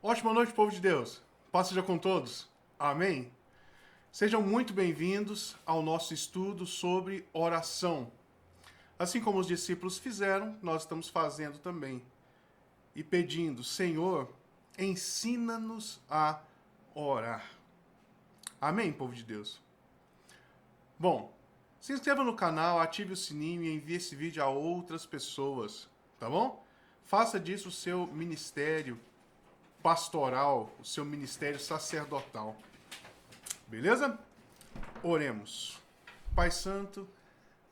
Ótima noite, povo de Deus. Paz seja com todos. Amém? Sejam muito bem-vindos ao nosso estudo sobre oração. Assim como os discípulos fizeram, nós estamos fazendo também. E pedindo, Senhor, ensina-nos a orar. Amém, povo de Deus? Bom, se inscreva no canal, ative o sininho e envie esse vídeo a outras pessoas, tá bom? Faça disso o seu ministério pastoral, o seu ministério sacerdotal. Beleza? Oremos. Pai Santo,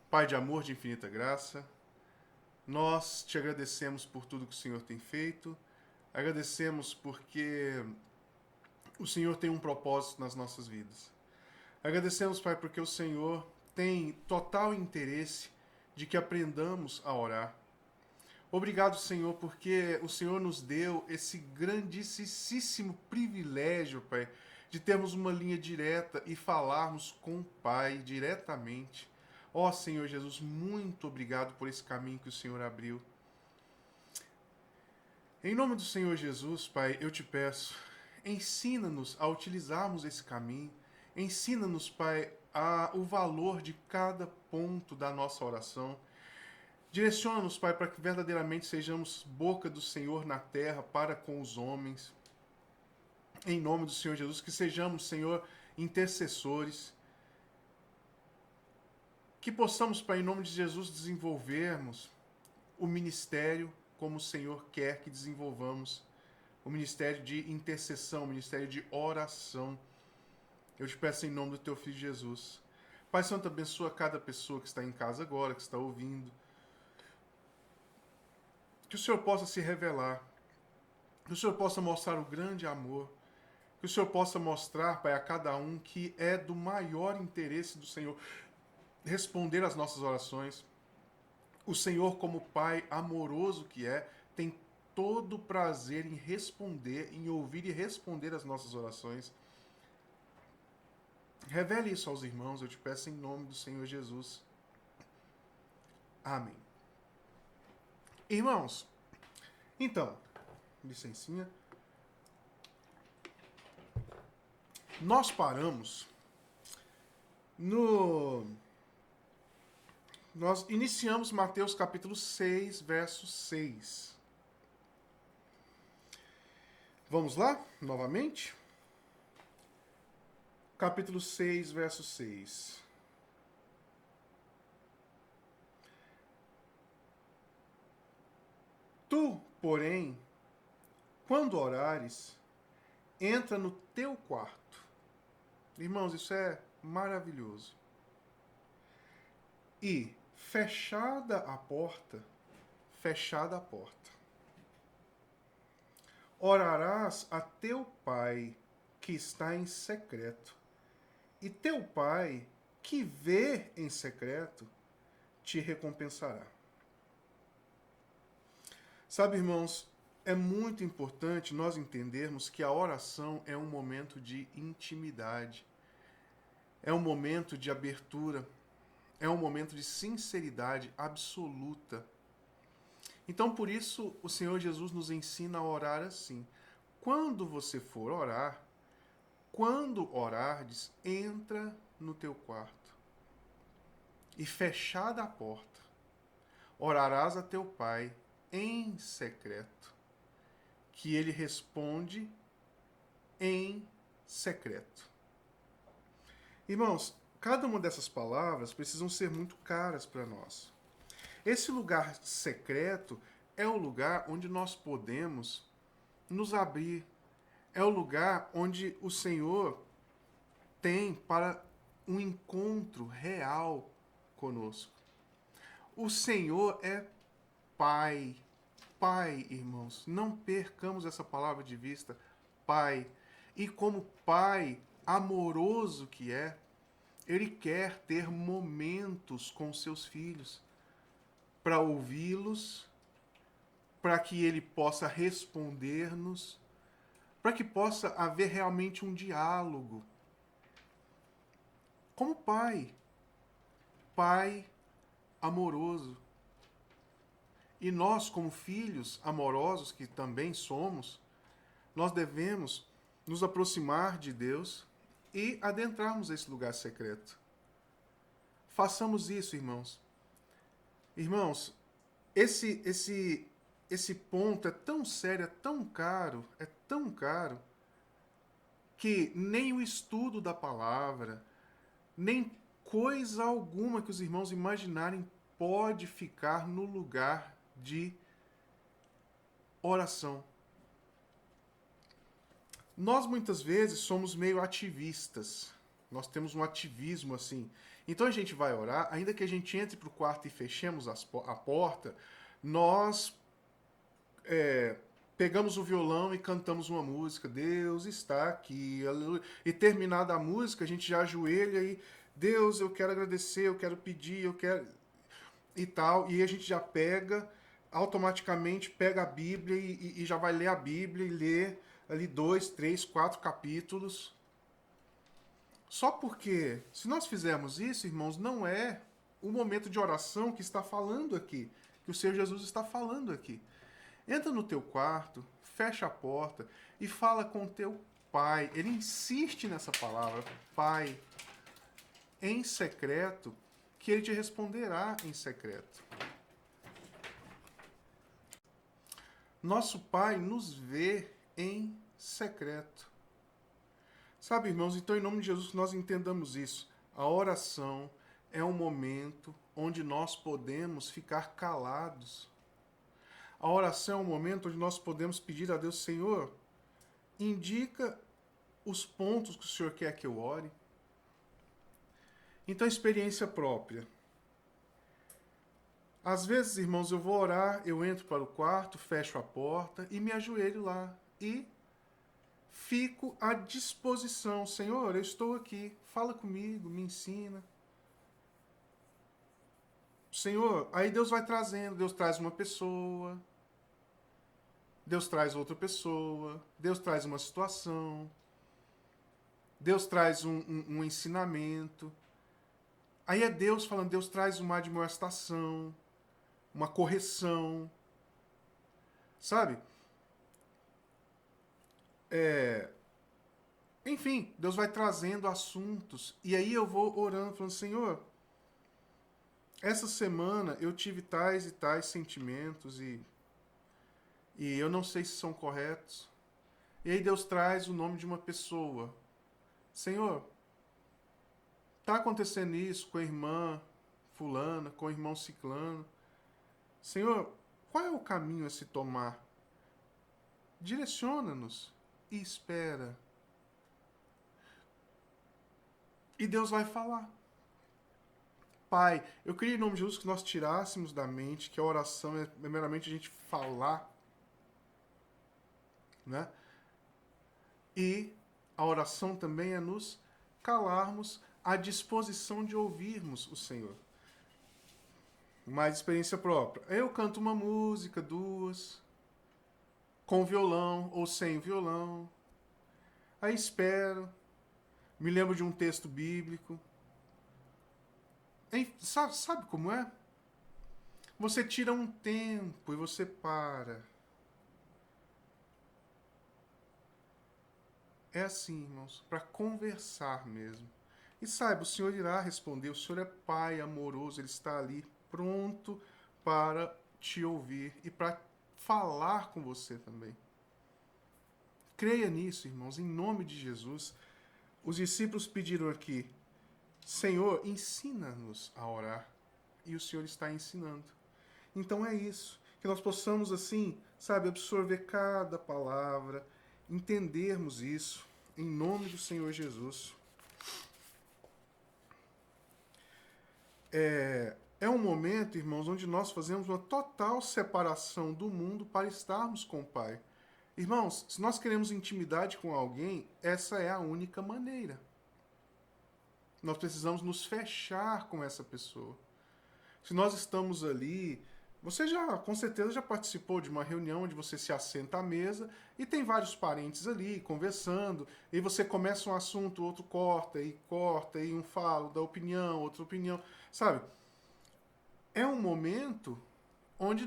Pai de amor, de infinita graça, nós te agradecemos por tudo que o Senhor tem feito, agradecemos porque o Senhor tem um propósito nas nossas vidas. Agradecemos, Pai, porque o Senhor tem total interesse de que aprendamos a orar. Obrigado, Senhor, porque o Senhor nos deu esse grandíssimo privilégio, Pai, de termos uma linha direta e falarmos com o Pai diretamente. Ó Senhor Jesus, muito obrigado por esse caminho que o Senhor abriu. Em nome do Senhor Jesus, Pai, eu te peço, ensina-nos a utilizarmos esse caminho. Ensina-nos, Pai, o valor de cada ponto da nossa oração. Direciona-nos, Pai, para que verdadeiramente sejamos boca do Senhor na terra para com os homens. Em nome do Senhor Jesus, que sejamos, Senhor, intercessores. Que possamos, Pai, em nome de Jesus, desenvolvermos o ministério como o Senhor quer que desenvolvamos. O ministério de intercessão, o ministério de oração. Eu te peço em nome do Teu Filho Jesus. Pai Santo, abençoa cada pessoa que está em casa agora, que está ouvindo. Que o Senhor possa se revelar. Que o Senhor possa mostrar o grande amor. Que o Senhor possa mostrar, Pai, a cada um que é do maior interesse do Senhor responder às nossas orações. O Senhor, como Pai amoroso que é, tem todo o prazer em responder, em ouvir e responder às nossas orações. Revele isso aos irmãos, eu te peço em nome do Senhor Jesus. Amém. Irmãos, então, licencinha. Nós paramos no... Nós iniciamos Mateus capítulo 6, verso 6. Vamos lá, novamente? Capítulo 6, verso 6. Tu, porém, quando orares, entra no teu quarto. Irmãos, isso é maravilhoso. E, fechada a porta, orarás a teu Pai que está em secreto, e teu Pai que vê em secreto te recompensará. Sabe, irmãos, é muito importante nós entendermos que a oração é um momento de intimidade, é um momento de abertura, é um momento de sinceridade absoluta. Então, por isso, o Senhor Jesus nos ensina a orar assim. Quando você for orar, quando orardes, entra no teu quarto e fechada a porta, orarás a teu Pai em secreto, que ele responde em secreto. Irmãos, cada uma dessas palavras precisam ser muito caras para nós. Esse lugar secreto é o lugar onde nós podemos nos abrir. É o lugar onde o Senhor tem para um encontro real conosco. O Senhor é Pai. Pai, irmãos, não percamos essa palavra de vista. Pai. E como Pai amoroso que é, Ele quer ter momentos com seus filhos para ouvi-los, para que Ele possa responder-nos, para que possa haver realmente um diálogo. Como Pai. Pai amoroso. E nós, como filhos amorosos que também somos, nós devemos nos aproximar de Deus e adentrarmos esse lugar secreto. Façamos isso, irmãos. Irmãos, esse ponto é tão sério, é tão caro, que nem o estudo da palavra, nem coisa alguma que os irmãos imaginarem pode ficar no lugar de oração. Nós muitas vezes somos meio ativistas. Nós temos um ativismo assim. Então a gente vai orar, ainda que a gente entre para o quarto e fechemos a porta, nós pegamos o violão e cantamos uma música. Deus está aqui, aleluia. E terminada a música, a gente já ajoelha e Deus, eu quero agradecer, eu quero pedir, eu quero e tal. E a gente já automaticamente pega a Bíblia e já vai ler a Bíblia e ler ali 2, 3, 4 capítulos. Só porque, se nós fizermos isso, irmãos, não é o momento de oração que está falando aqui, que o Senhor Jesus está falando aqui. Entra no teu quarto, fecha a porta e fala com o teu pai. Ele insiste nessa palavra, pai, em secreto, que ele te responderá em secreto. Nosso pai nos vê em secreto. Sabe, irmãos, então em nome de Jesus nós entendamos isso. A oração é um momento onde nós podemos ficar calados. A oração é um momento onde nós podemos pedir a Deus, Senhor, indica os pontos que o Senhor quer que eu ore. Então, experiência própria. Às vezes, irmãos, eu vou orar, eu entro para o quarto, fecho a porta e me ajoelho lá. E fico à disposição. Senhor, eu estou aqui, fala comigo, me ensina. Senhor, aí Deus vai trazendo, Deus traz uma pessoa, Deus traz outra pessoa, Deus traz uma situação, Deus traz um ensinamento. Aí é Deus falando, Deus traz uma admoestação, uma correção, sabe? Enfim, Deus vai trazendo assuntos. E aí eu vou orando, falando, Senhor, essa semana eu tive tais e tais sentimentos e eu não sei se são corretos. E aí Deus traz o nome de uma pessoa. Senhor, está acontecendo isso com a irmã fulana, com o irmão ciclano. Senhor, qual é o caminho a se tomar? Direciona-nos e espera. E Deus vai falar. Pai, eu queria em nome de Jesus que nós tirássemos da mente que a oração é meramente a gente falar, né? E a oração também é nos calarmos à disposição de ouvirmos o Senhor. Mais experiência própria. Eu canto uma música, 2, com violão ou sem violão. Aí espero, me lembro de um texto bíblico. Sabe como é? Você tira um tempo e você para. É assim, irmãos, para conversar mesmo. E saiba, o Senhor irá responder. O Senhor é Pai amoroso, Ele está ali pronto para te ouvir e para falar com você também. Creia nisso, irmãos, em nome de Jesus. Os discípulos pediram aqui, Senhor, ensina-nos a orar. E o Senhor está ensinando. Então é isso. Que nós possamos, assim, sabe, absorver cada palavra, entendermos isso, em nome do Senhor Jesus. É um momento, irmãos, onde nós fazemos uma total separação do mundo para estarmos com o Pai. Irmãos, se nós queremos intimidade com alguém, essa é a única maneira. Nós precisamos nos fechar com essa pessoa. Se nós estamos ali, você com certeza já participou de uma reunião onde você se assenta à mesa e tem vários parentes ali conversando, e você começa um assunto, outro corta, e um fala, dá opinião, outra opinião, sabe? É um momento onde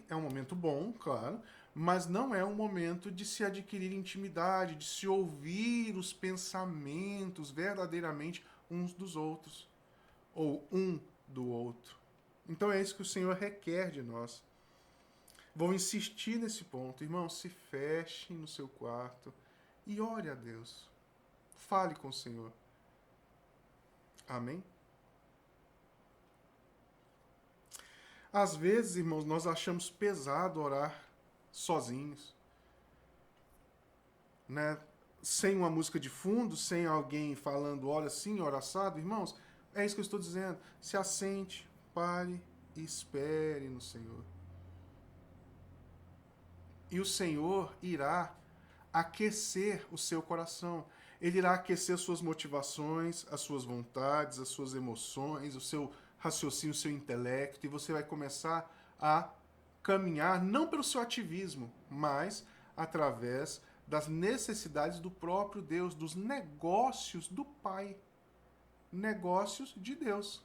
é um momento bom, claro, mas não é um momento de se adquirir intimidade, de se ouvir os pensamentos verdadeiramente uns dos outros, ou um do outro. Então é isso que o Senhor requer de nós. Vou insistir nesse ponto. Irmão, se feche no seu quarto e ore a Deus. Fale com o Senhor. Amém? Às vezes, irmãos, nós achamos pesado orar sozinhos, né? Sem uma música de fundo, sem alguém falando ora assim, ora assado. Irmãos, é isso que eu estou dizendo. Se assente, pare e espere no Senhor. E o Senhor irá aquecer o seu coração. Ele irá aquecer suas motivações, as suas vontades, as suas emoções, o seu raciocínio, o seu intelecto, e você vai começar a caminhar não pelo seu ativismo, mas através das necessidades do próprio Deus, dos negócios do Pai. Negócios de Deus.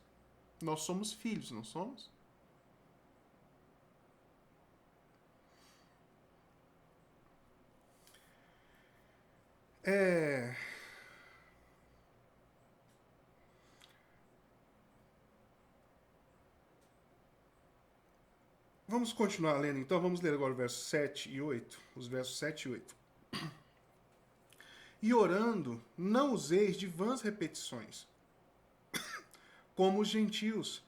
Nós somos filhos, não somos? Vamos continuar lendo, então. Vamos ler agora o verso 7 e 8. Os versos 7 e 8. E orando, não useis de vãs repetições, como os gentios,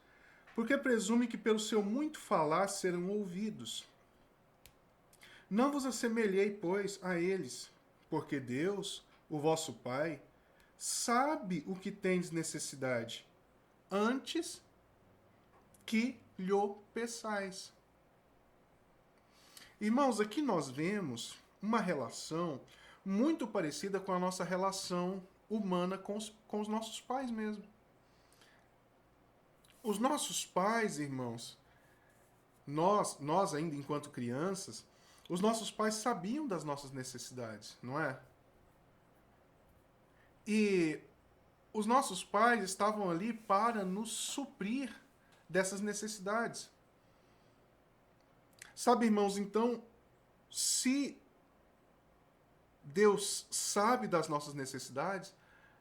porque presumem que pelo seu muito falar serão ouvidos. Não vos assemelhei, pois, a eles, porque Deus, o vosso Pai, sabe o que tendes necessidade, antes que lhe peçais. Irmãos, aqui nós vemos uma relação muito parecida com a nossa relação humana com os nossos pais mesmo. Os nossos pais, irmãos, nós ainda enquanto crianças, os nossos pais sabiam das nossas necessidades, não é? E os nossos pais estavam ali para nos suprir dessas necessidades. Sabe, irmãos, então, se Deus sabe das nossas necessidades,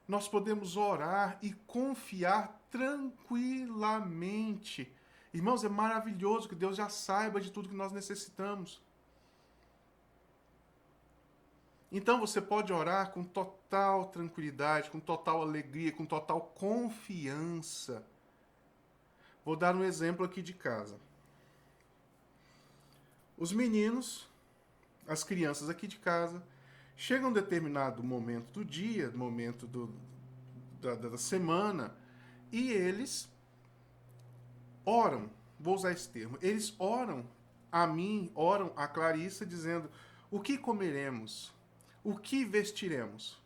nós podemos orar e confiar tranquilamente. Irmãos, é maravilhoso que Deus já saiba de tudo que nós necessitamos. Então você pode orar com total tranquilidade, com total alegria, com total confiança. Vou dar um exemplo aqui de casa. Os meninos, as crianças aqui de casa, chega um determinado momento do dia, momento da semana, e eles oram, vou usar esse termo, eles oram a mim, oram a Clarissa, dizendo: o que comeremos? O que vestiremos?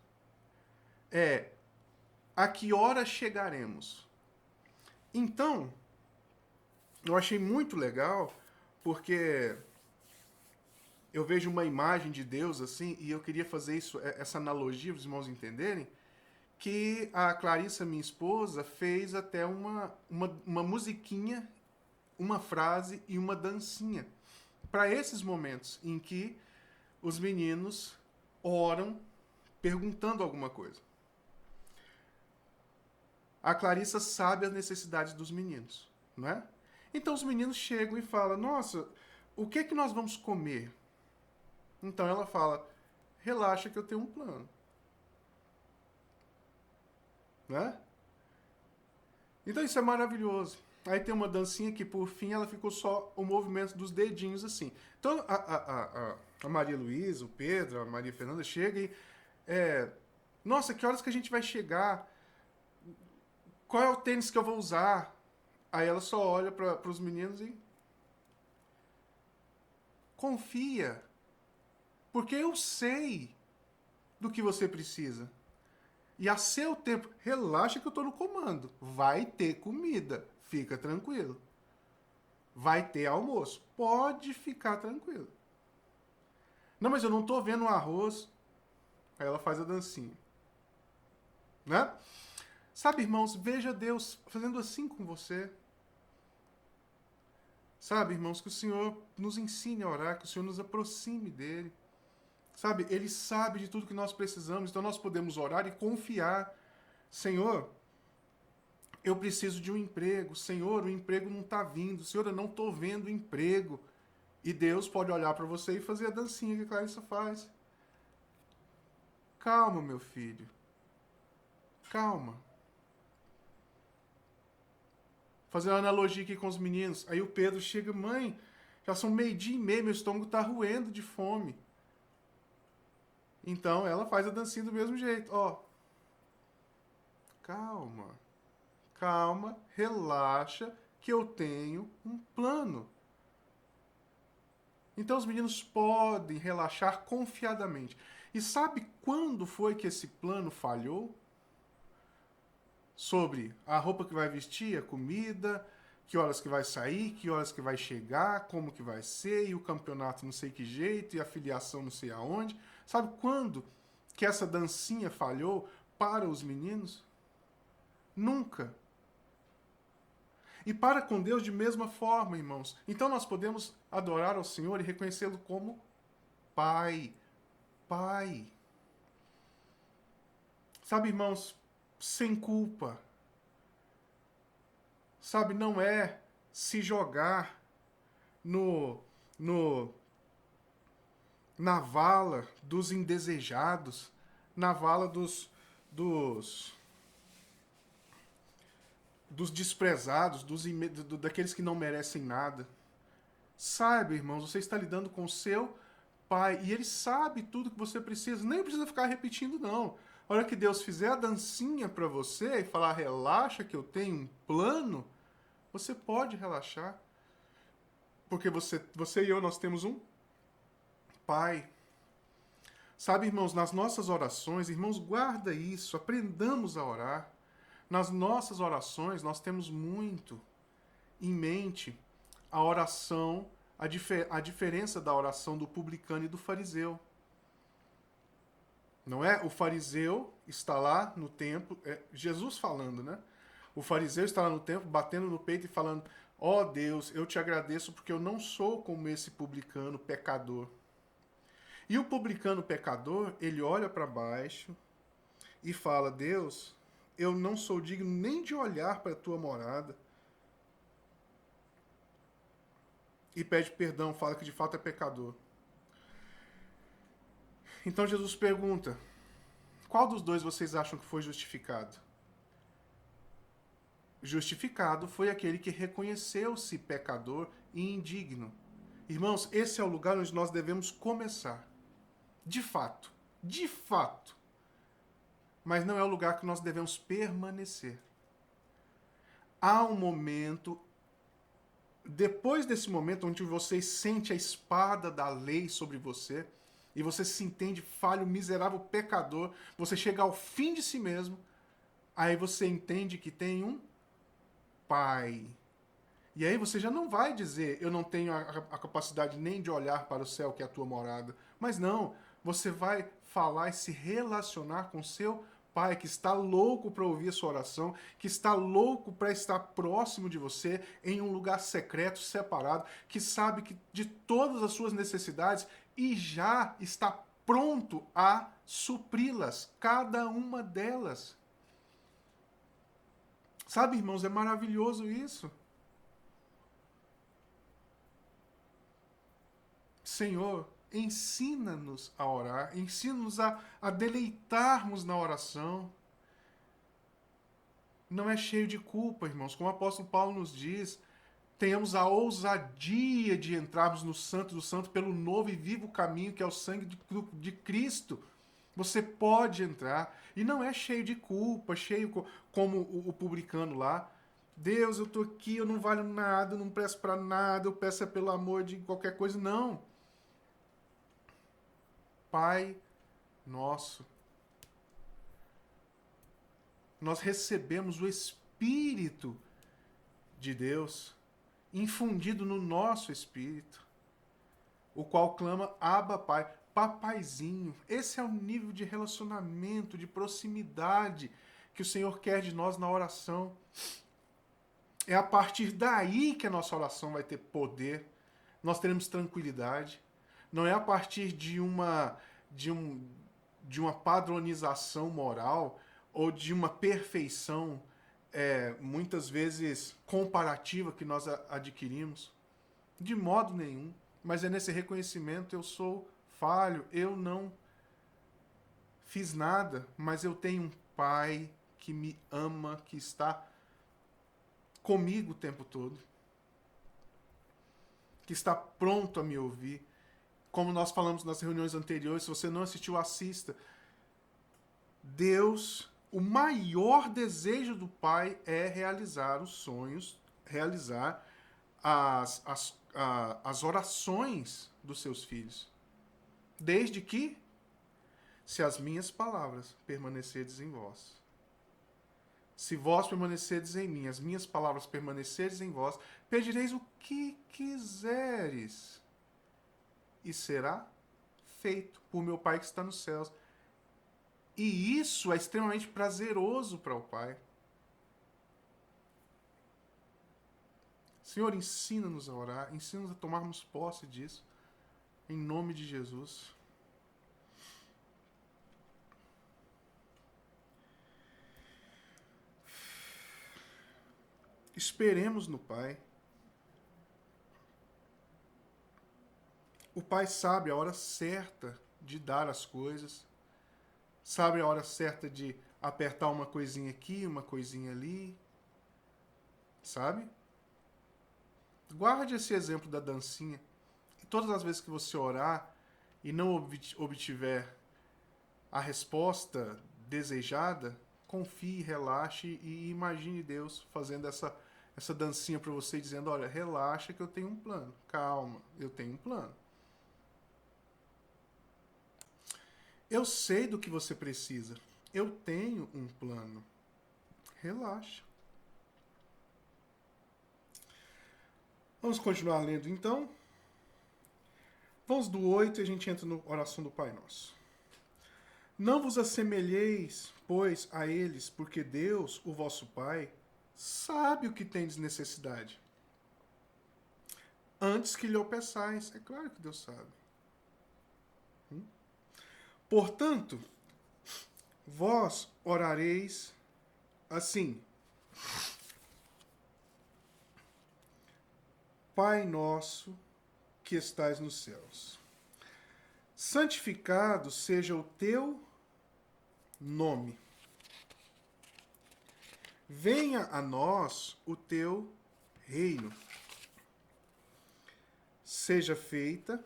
A que hora chegaremos? Então, eu achei muito legal, porque eu vejo uma imagem de Deus assim, e eu queria fazer isso, essa analogia para os irmãos entenderem, que a Clarissa, minha esposa, fez até uma musiquinha, uma frase e uma dancinha para esses momentos em que os meninos oram perguntando alguma coisa. A Clarissa sabe as necessidades dos meninos, não é? Então os meninos chegam e falam: nossa, o que é que nós vamos comer? Então ela fala: relaxa que eu tenho um plano. Né? Então isso é maravilhoso. Aí tem uma dancinha que por fim ela ficou só o movimento dos dedinhos assim. Então a Maria Luísa, o Pedro, a Maria Fernanda chega e nossa, que horas que a gente vai chegar? Qual é o tênis que eu vou usar? Aí ela só olha para os meninos e confia. Porque eu sei do que você precisa. E a seu tempo, relaxa que eu estou no comando. Vai ter comida, fica tranquilo. Vai ter almoço, pode ficar tranquilo. Não, mas eu não estou vendo o arroz. Aí ela faz a dancinha. Né? Sabe, irmãos, veja Deus fazendo assim com você. Sabe, irmãos, que o Senhor nos ensine a orar, que o Senhor nos aproxime dele. Sabe, ele sabe de tudo que nós precisamos, então nós podemos orar e confiar. Senhor, eu preciso de um emprego. Senhor, o emprego não está vindo. Senhor, eu não estou vendo emprego. E Deus pode olhar para você e fazer a dancinha que a Clarissa faz. Calma, meu filho. Calma. Fazer uma analogia aqui com os meninos. Aí o Pedro chega, mãe, já são 12:30, meu estômago está roendo de fome. Então ela faz a dancinha do mesmo jeito. Ó, calma, calma, relaxa, que eu tenho um plano. Então os meninos podem relaxar confiadamente. E sabe quando foi que esse plano falhou? Sobre a roupa que vai vestir, a comida, que horas que vai sair, que horas que vai chegar, como que vai ser, e o campeonato não sei que jeito, e a filiação não sei aonde. Sabe quando que essa dancinha falhou para os meninos? Nunca. E para com Deus de mesma forma, irmãos. Então nós podemos adorar ao Senhor e reconhecê-lo como Pai. Pai. Sabe, irmãos, sem culpa. Sabe, não é se jogar no na vala dos indesejados, na vala dos desprezados, daqueles que não merecem nada. Saiba, irmãos, você está lidando com o seu Pai e ele sabe tudo que você precisa. Nem precisa ficar repetindo, não. A hora que Deus fizer a dancinha para você e falar, relaxa que eu tenho um plano, você pode relaxar. Porque você e eu, nós temos um Pai. Sabe, irmãos, nas nossas orações, irmãos, guarda isso, aprendamos a orar. Nas nossas orações, nós temos muito em mente a oração, a diferença da oração do publicano e do fariseu. Não é? O fariseu está lá no templo, Jesus falando, né? O fariseu está lá no templo, batendo no peito e falando, ó Deus, eu te agradeço porque eu não sou como esse publicano pecador. E o publicano pecador, ele olha para baixo e fala, Deus, eu não sou digno nem de olhar para a tua morada. E pede perdão, fala que de fato é pecador. Então Jesus pergunta, qual dos dois vocês acham que foi justificado? Justificado foi aquele que reconheceu-se pecador e indigno. Irmãos, esse é o lugar onde nós devemos começar. De fato. De fato. Mas não é o lugar que nós devemos permanecer. Há um momento, depois desse momento onde você sente a espada da lei sobre você, e você se entende falho, miserável, pecador, você chega ao fim de si mesmo, aí você entende que tem um Pai. E aí você já não vai dizer, eu não tenho a capacidade nem de olhar para o céu, que é a tua morada. Mas não, você vai falar e se relacionar com seu Pai, que está louco para ouvir a sua oração, que está louco para estar próximo de você, em um lugar secreto, separado, que sabe que de todas as suas necessidades e já está pronto a supri-las, cada uma delas. Sabe, irmãos, é maravilhoso isso. Senhor, ensina-nos a orar, ensina-nos a deleitarmos na oração. Não é cheio de culpa, irmãos. Como o apóstolo Paulo nos diz, tenhamos a ousadia de entrarmos no Santo do Santo pelo novo e vivo caminho que é o sangue de Cristo. Você pode entrar. E não é cheio de culpa, cheio como o publicano lá. Deus, eu estou aqui, eu não valho nada, eu não presto para nada, eu peço é pelo amor de qualquer coisa. Não. Pai nosso. Nós recebemos o Espírito de Deus infundido no nosso espírito, o qual clama Abba Pai, papaizinho. Esse é o nível de relacionamento, de proximidade que o Senhor quer de nós na oração. É a partir daí que a nossa oração vai ter poder, nós teremos tranquilidade. Não é a partir de um, de uma padronização moral ou de uma perfeição, muitas vezes comparativa, que nós adquirimos. De modo nenhum. Mas é nesse reconhecimento: eu sou falho, eu não fiz nada, mas eu tenho um Pai que me ama, que está comigo o tempo todo, que está pronto a me ouvir. Como nós falamos nas reuniões anteriores, se você não assistiu, assista. Deus, o maior desejo do Pai é realizar os sonhos, realizar as orações dos seus filhos. Desde que, se as minhas palavras permanecerdes em vós. Se vós permanecerdes em mim, as minhas palavras permanecerdes em vós, pedireis o que quiseres, e será feito por meu Pai que está nos céus. E isso é extremamente prazeroso para o Pai. Senhor, ensina-nos a orar, ensina-nos a tomarmos posse disso, em nome de Jesus. Esperemos no Pai. O Pai sabe a hora certa de dar as coisas, sabe a hora certa de apertar uma coisinha aqui, uma coisinha ali, sabe? Guarde esse exemplo da dancinha. E todas as vezes que você orar e não obtiver a resposta desejada, confie, relaxe e imagine Deus fazendo essa dancinha para você, dizendo: olha, relaxa que eu tenho um plano. Calma, eu tenho um plano. Eu sei do que você precisa. Eu tenho um plano. Relaxa. Vamos continuar lendo então. Vamos do 8 e a gente entra na oração do Pai Nosso. Não vos assemelheis, pois, a eles, porque Deus, o vosso Pai, sabe o que tendes necessidade. Antes que lhe o peçais. É claro que Deus sabe. Portanto, vós orareis assim: Pai nosso que estais nos céus, santificado seja o teu nome. Venha a nós o teu reino. Seja feita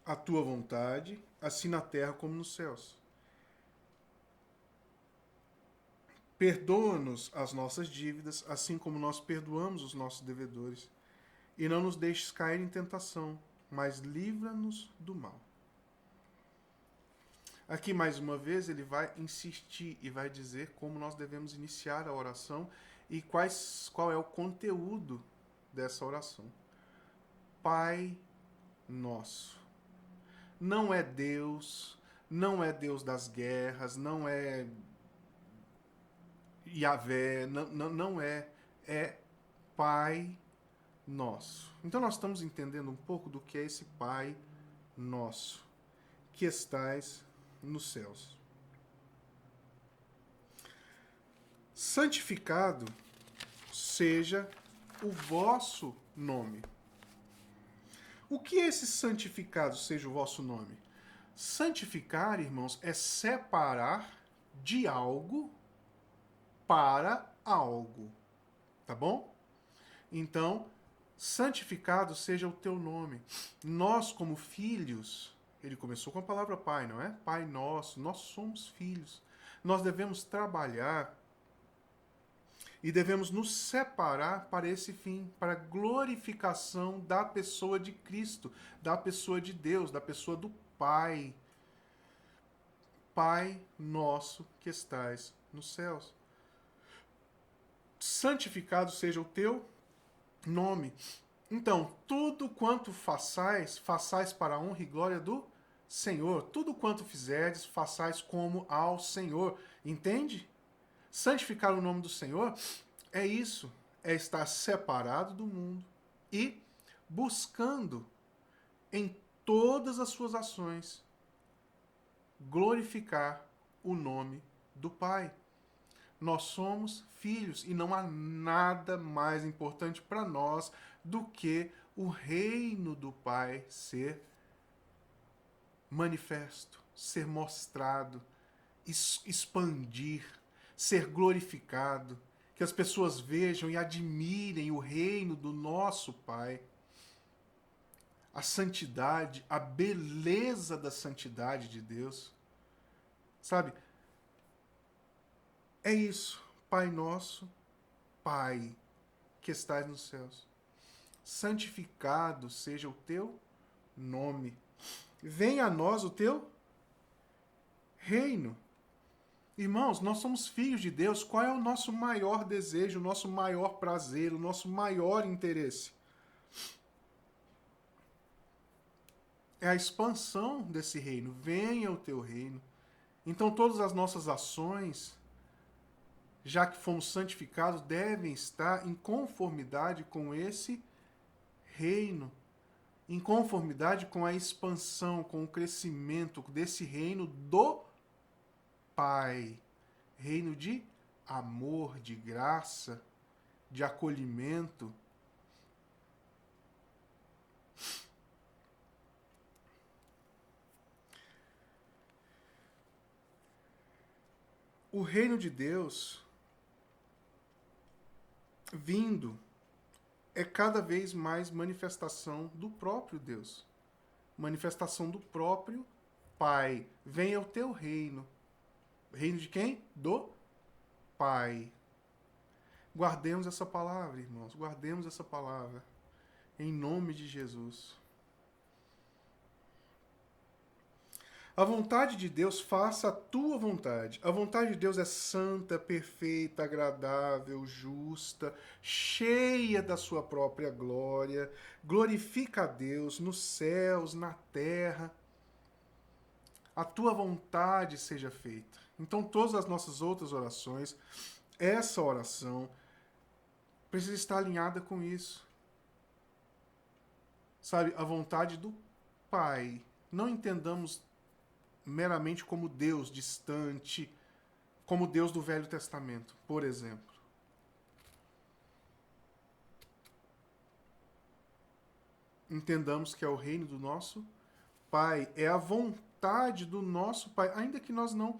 a tua vontade, assim na terra como nos céus. Perdoa-nos as nossas dívidas, assim como nós perdoamos os nossos devedores. E não nos deixes cair em tentação, mas livra-nos do mal. Aqui, mais uma vez, ele vai insistir e vai dizer como nós devemos iniciar a oração e qual é o conteúdo dessa oração. Pai Nosso. Não é Deus das guerras, não é Yahvé, não é Pai Nosso. Então nós estamos entendendo um pouco do que é esse Pai Nosso, que estais nos céus. Santificado seja o vosso nome. O que é esse santificado seja o vosso nome? Santificar, irmãos, é separar de algo para algo. Tá bom? Então, santificado seja o teu nome. Nós, como filhos, ele começou com a palavra Pai, não é? Pai nosso, nós somos filhos. Nós devemos trabalhar e devemos nos separar para esse fim, para a glorificação da pessoa de Cristo, da pessoa de Deus, da pessoa do Pai. Pai nosso que estais nos céus. Santificado seja o teu nome. Então, tudo quanto façais, façais para a honra e glória do Senhor, tudo quanto fizerdes, façais como ao Senhor. Entende? Santificar o nome do Senhor é isso, é estar separado do mundo e buscando em todas as suas ações glorificar o nome do Pai. Nós somos filhos e não há nada mais importante para nós do que o reino do Pai ser manifesto, ser mostrado, expandir, ser glorificado, que as pessoas vejam e admirem o reino do nosso Pai, a santidade, a beleza da santidade de Deus. Sabe? É isso. Pai nosso, Pai que estás nos céus, santificado seja o teu nome. Venha a nós o teu reino. Irmãos, nós somos filhos de Deus. Qual é o nosso maior desejo, o nosso maior prazer, o nosso maior interesse? É a expansão desse reino. Venha o teu reino. Então todas as nossas ações, já que fomos santificados, devem estar em conformidade com esse reino, em conformidade com a expansão, com o crescimento desse reino do Pai. Reino de amor, de graça, de acolhimento. O reino de Deus vindo é cada vez mais manifestação do próprio Deus. Manifestação do próprio Pai. Venha o teu reino. Reino de quem? Do Pai. Guardemos essa palavra, irmãos. Guardemos essa palavra. Em nome de Jesus. A vontade de Deus, faça a tua vontade. A vontade de Deus é santa, perfeita, agradável, justa, cheia da sua própria glória. Glorifica a Deus nos céus, na terra. A tua vontade seja feita. Então, todas as nossas outras orações, essa oração precisa estar alinhada com isso. Sabe, a vontade do Pai. Não entendamos meramente como Deus distante, como Deus do Velho Testamento, por exemplo. Entendamos que é o reino do nosso Pai, é a vontade do nosso Pai, ainda que nós não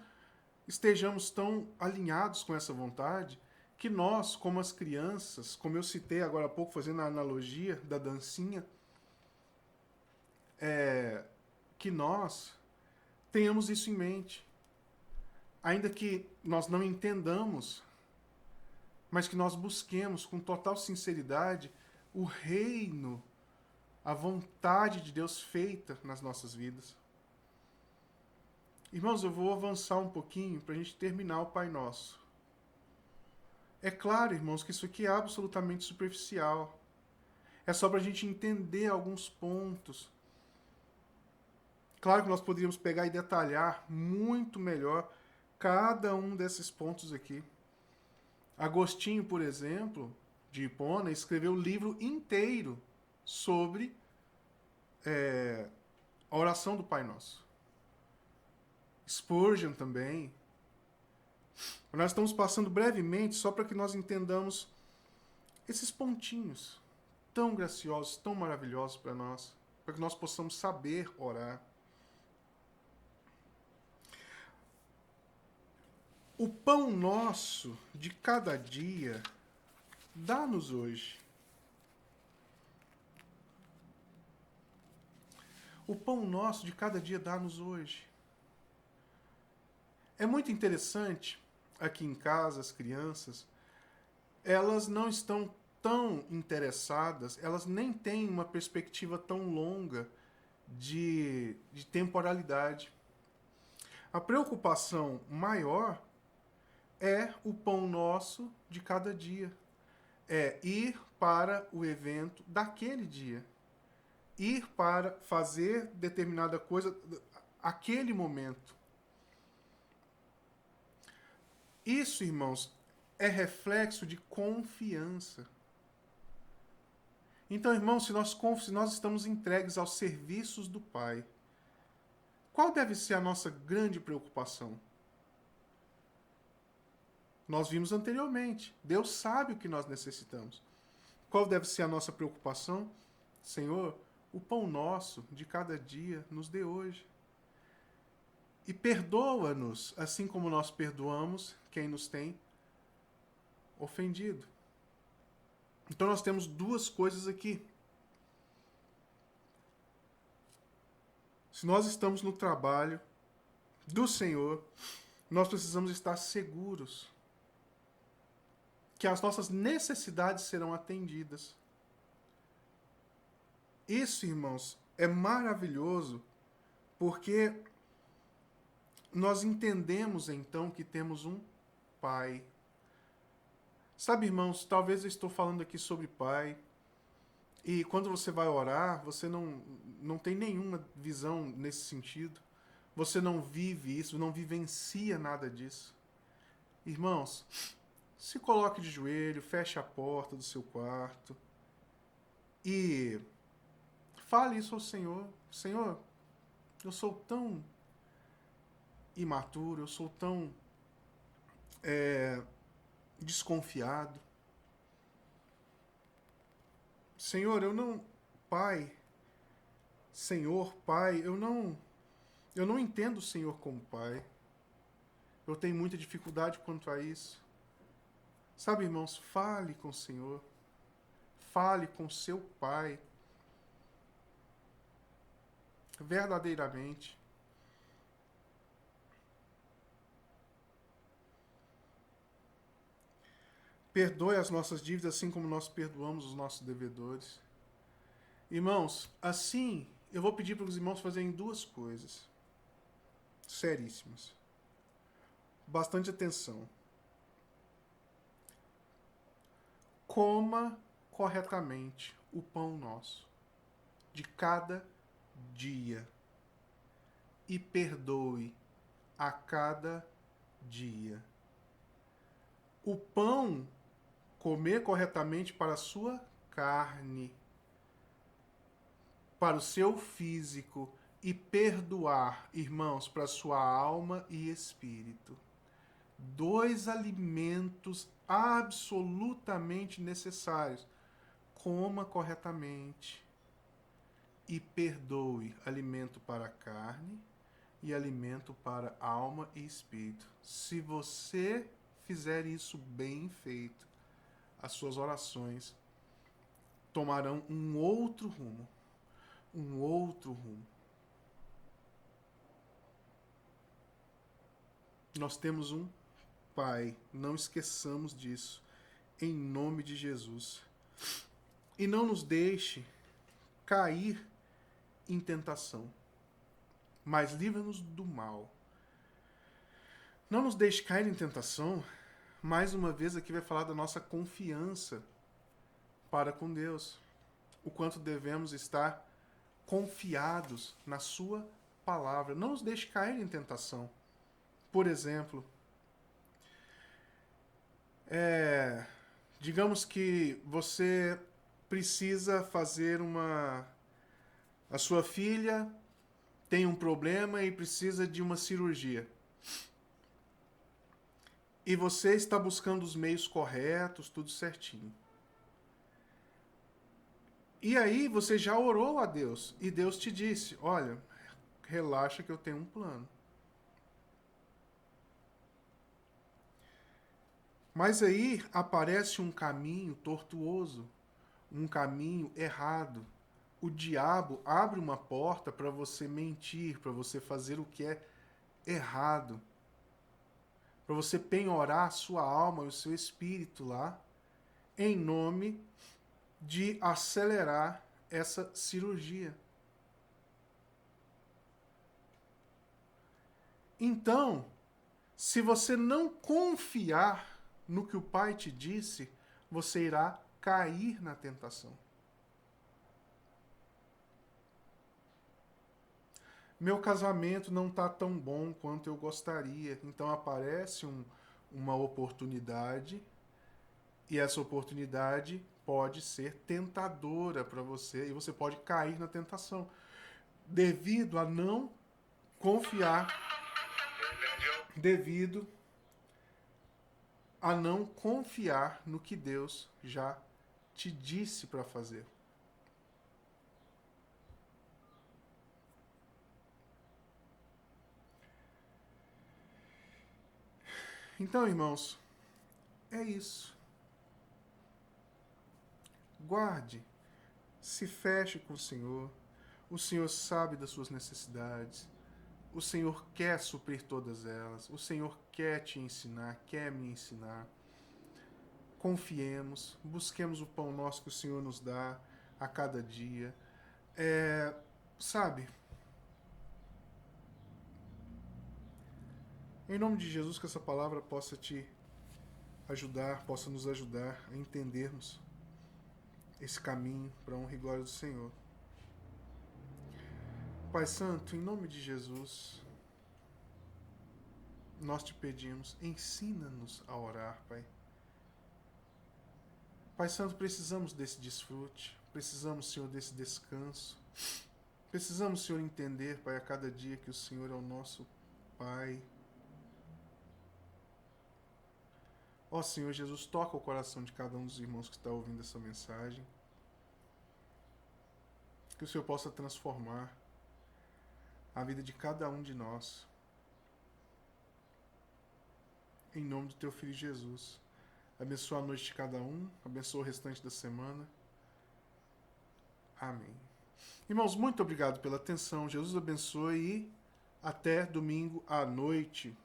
estejamos tão alinhados com essa vontade, que nós, como as crianças, como eu citei agora há pouco, fazendo a analogia da dancinha, que nós tenhamos isso em mente. Ainda que nós não entendamos, mas que nós busquemos com total sinceridade o reino, a vontade de Deus feita nas nossas vidas. Irmãos, eu vou avançar um pouquinho para a gente terminar o Pai Nosso. É claro, irmãos, que isso aqui é absolutamente superficial. É só para a gente entender alguns pontos. Claro que nós poderíamos pegar e detalhar muito melhor cada um desses pontos aqui. Agostinho, por exemplo, de Hipona, escreveu um livro inteiro sobre a oração do Pai Nosso. Spurgeon também. Nós estamos passando brevemente só para que nós entendamos esses pontinhos tão graciosos, tão maravilhosos para nós, para que nós possamos saber orar. O pão nosso de cada dia, dá-nos hoje. O pão nosso de cada dia, dá-nos hoje. É muito interessante, aqui em casa, as crianças, elas não estão tão interessadas, elas nem têm uma perspectiva tão longa de temporalidade. A preocupação maior é o pão nosso de cada dia. É ir para o evento daquele dia. ir para fazer determinada coisa aquele momento. Isso, irmãos, é reflexo de confiança. Então, irmãos, se nós estamos entregues aos serviços do Pai, qual deve ser a nossa grande preocupação? Nós vimos anteriormente. Deus sabe o que nós necessitamos. Qual deve ser a nossa preocupação? Senhor, o pão nosso de cada dia nos dê hoje. E perdoa-nos, assim como nós perdoamos quem nos tem ofendido. Então nós temos duas coisas aqui. Se nós estamos no trabalho do Senhor, nós precisamos estar seguros que as nossas necessidades serão atendidas. Isso, irmãos, é maravilhoso, porque nós entendemos então que temos um Pai. Sabe, irmãos, talvez eu estou falando aqui sobre Pai, e quando você vai orar, você não tem nenhuma visão nesse sentido. Você não vive isso, não vivencia nada disso. Irmãos, se coloque de joelho, feche a porta do seu quarto e fale isso ao Senhor. Senhor, eu sou tão imaturo, eu sou tão desconfiado. Senhor, Pai, Senhor, Pai, eu não entendo o Senhor como Pai. Eu tenho muita dificuldade quanto a isso. Sabe, irmãos, fale com o Senhor. Fale com seu Pai. Verdadeiramente. Perdoe as nossas dívidas assim como nós perdoamos os nossos devedores. Irmãos, assim eu vou pedir para os irmãos fazerem duas coisas seríssimas. Bastante atenção. Coma corretamente o pão nosso de cada dia e perdoe a cada dia. O pão, comer corretamente para a sua carne, para o seu físico, e perdoar, irmãos, para a sua alma e espírito. Dois alimentos absolutamente necessários. Coma corretamente e perdoe, alimento para a carne e alimento para a alma e espírito. Se você fizer isso bem feito, as suas orações tomarão um outro rumo. Um outro rumo. Nós temos um Pai, não esqueçamos disso, em nome de Jesus. E não nos deixe cair em tentação, mas livra-nos do mal. Não nos deixe cair em tentação. Mais uma vez aqui vai falar da nossa confiança para com Deus. O quanto devemos estar confiados na sua palavra. Não nos deixe cair em tentação. Por exemplo, digamos que você precisa fazer a sua filha tem um problema e precisa de uma cirurgia. E você está buscando os meios corretos, tudo certinho. E aí você já orou a Deus. E Deus te disse, olha, relaxa que eu tenho um plano. Mas aí aparece um caminho tortuoso, um caminho errado. O diabo abre uma porta para você mentir, para você fazer o que é errado. Para você penhorar a sua alma e o seu espírito lá, em nome de acelerar essa cirurgia. Então, se você não confiar no que o Pai te disse, você irá cair na tentação. Meu casamento não está tão bom quanto eu gostaria. Então aparece uma oportunidade e essa oportunidade pode ser tentadora para você e você pode cair na tentação devido a não confiar, devido a não confiar no que Deus já te disse para fazer. Então, irmãos, é isso. Guarde, se feche com o Senhor. O Senhor sabe das suas necessidades. O Senhor quer suprir todas elas. O Senhor quer te ensinar, quer me ensinar. Confiemos, busquemos o pão nosso que o Senhor nos dá a cada dia. Sabe, em nome de Jesus, que essa palavra possa te ajudar, possa nos ajudar a entendermos esse caminho para a honra e glória do Senhor. Pai Santo, em nome de Jesus, nós te pedimos, ensina-nos a orar, Pai. Pai Santo, precisamos desse desfrute, precisamos, Senhor, desse descanso. Precisamos, Senhor, entender, Pai, a cada dia que o Senhor é o nosso Pai. Ó Senhor Jesus, toca o coração de cada um dos irmãos que está ouvindo essa mensagem. Que o Senhor possa transformar a vida de cada um de nós. Em nome do Teu Filho Jesus. Abençoa a noite de cada um, abençoa o restante da semana. Amém. Irmãos, muito obrigado pela atenção. Jesus abençoe e até domingo à noite.